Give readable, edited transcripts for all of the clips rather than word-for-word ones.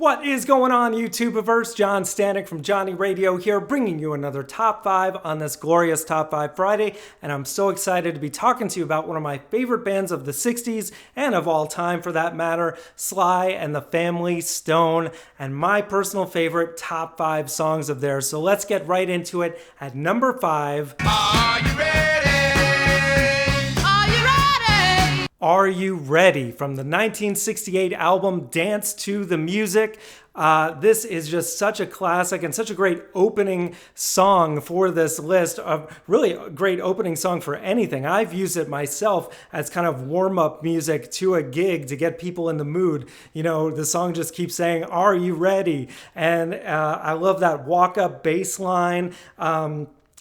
What is going on, YouTubeverse? John Stanek from Johnny Radio here, bringing you another Top 5 on this glorious Top 5 Friday, and I'm so excited to be talking to you about one of my favorite bands of the 60s, and of all time for that matter, Sly and the Family Stone, and my personal favorite Top 5 songs of theirs. So let's get right into it. At number 5... Are you ready? Are you ready? Are You Ready? From the 1968 album Dance to the Music. This is just such a classic and such a great opening song for this list, of really a great opening song for anything. I've used it myself as kind of warm-up music to a gig to get people in the mood. You know, the song just keeps saying, "Are you ready?" And I love that walk-up bass line.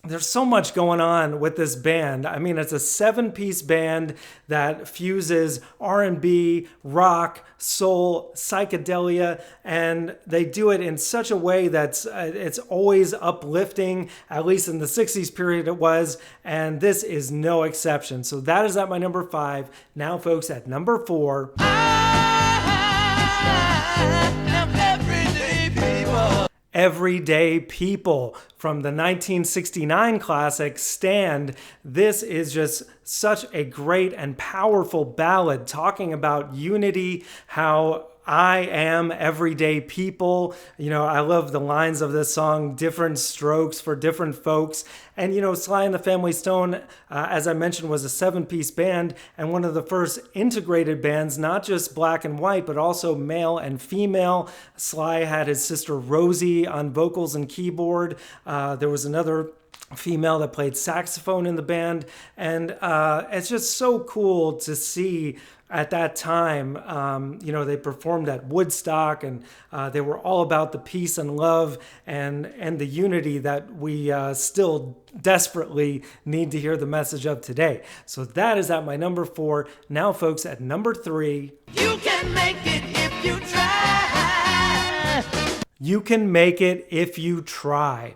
There's so much going on with this band. I mean, it's a 7-piece band that fuses R&B, rock, soul, psychedelia, and they do it in such a way that's it's always uplifting. At least in the 60s period it was, and this is no exception. So that is at my number 5. Now, folks, at number 4. Everyday People from the 1969 classic Stand. This is just such a great and powerful ballad talking about unity, how I am everyday people. You know, I love the lines of this song, different strokes for different folks. And, you know, Sly and the Family Stone, as I mentioned, was a 7-piece band and one of the first integrated bands, not just black and white, but also male and female. Sly had his sister Rosie on vocals and keyboard. There was another female that played saxophone in the band. And it's just so cool to see at that time. You know, they performed at Woodstock, and they were all about the peace and love and the unity that we still desperately need to hear the message of today. So that is at my number 4. Now, folks, at number 3. You can make it if you try. You Can Make It If You Try.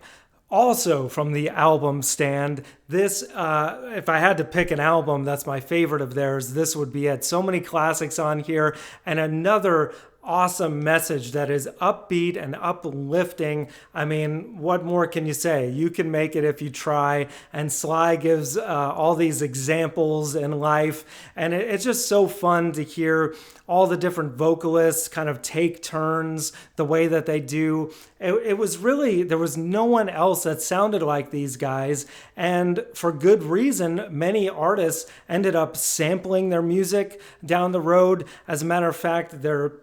Also from the album Stand. This, if I had to pick an album that's my favorite of theirs, this would be it. So many classics on here, and another awesome message that is upbeat and uplifting. I mean, what more can you say? You can make it if you try. And Sly gives all these examples in life, and it's just so fun to hear all the different vocalists kind of take turns the way that they do. It was really, there was no one else that sounded like these guys, and for good reason. Many artists ended up sampling their music down the road. As a matter of fact, their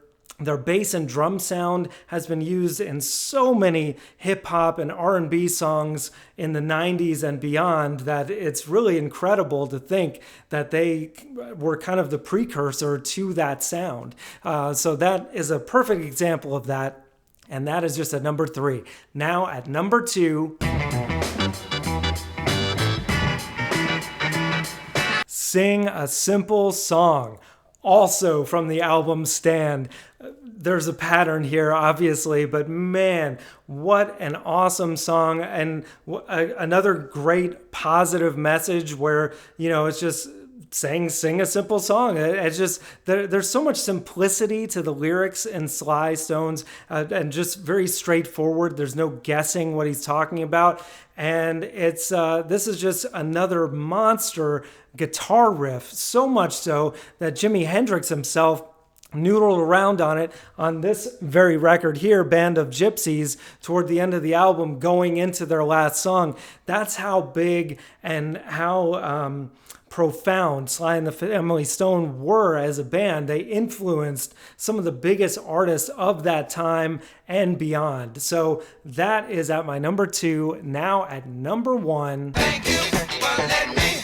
bass and drum sound has been used in so many hip-hop and R&B songs in the 90s and beyond that it's really incredible to think that they were kind of the precursor to that sound. So that is a perfect example of that, and that is just at number 3. Now at number 2... Sing a Simple Song. Also from the album Stand. There's a pattern here, obviously, but man, what an awesome song, and another great positive message where, you know, it's just saying, sing a simple song. It's just, there's so much simplicity to the lyrics in Sly Stone's, and just very straightforward. There's no guessing what he's talking about. And it's this is just another monster guitar riff, so much so that Jimi Hendrix himself noodled around on it on this very record here, Band of Gypsies, toward the end of the album, going into their last song. That's how big and how profound Sly and the Family Stone were as a band. They influenced some of the biggest artists of that time and beyond. So that is at my number 2. Now at number 1. Thank you for letting me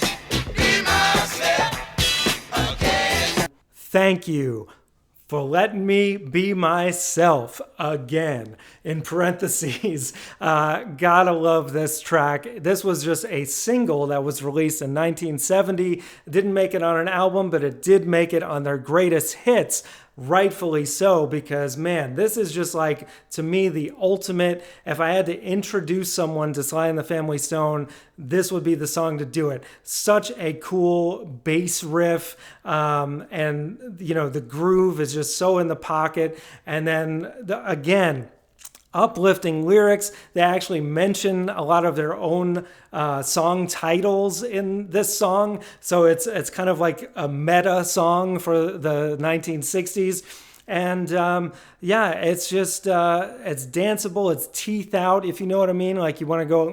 be myself again. Thank you for letting me be myself again. In parentheses, gotta love this track. This was just a single that was released in 1970. It didn't make it on an album, but it did make it on their greatest hits rightfully so, because man, this is just like, to me, the ultimate. If I had to introduce someone to Sly and the Family Stone, this would be the song to do it. Such a cool bass riff, and the groove is just so in the pocket. And then again, uplifting lyrics. They actually mention a lot of their own song titles in this song, so it's kind of like a meta song for the 1960s. And it's just it's danceable, it's teeth out, if you know what I mean. Like, you want to go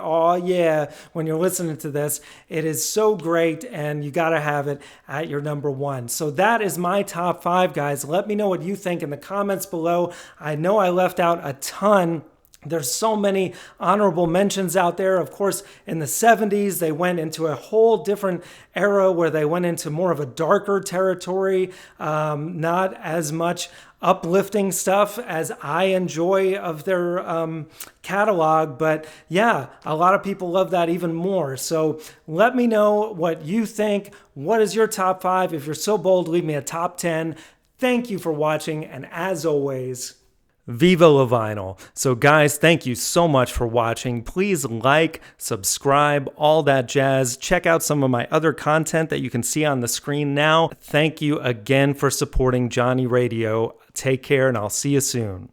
oh yeah when you're listening to this. It is so great, and you got to have it at your number one. So that is my top 5, guys. Let me know what you think in the comments below. I know I left out a ton. There's so many honorable mentions out there. Of course, in the 70s, they went into a whole different era where they went into more of a darker territory, not as much uplifting stuff as I enjoy of their catalog. But yeah, a lot of people love that even more. So let me know what you think. What is your top 5? If you're so bold, leave me a top 10. Thank you for watching, and as always, Viva La Vinyl. So guys, thank you so much for watching. Please like, subscribe, all that jazz. Check out some of my other content that you can see on the screen now. Thank you again for supporting Johnny Radio. Take care, and I'll see you soon.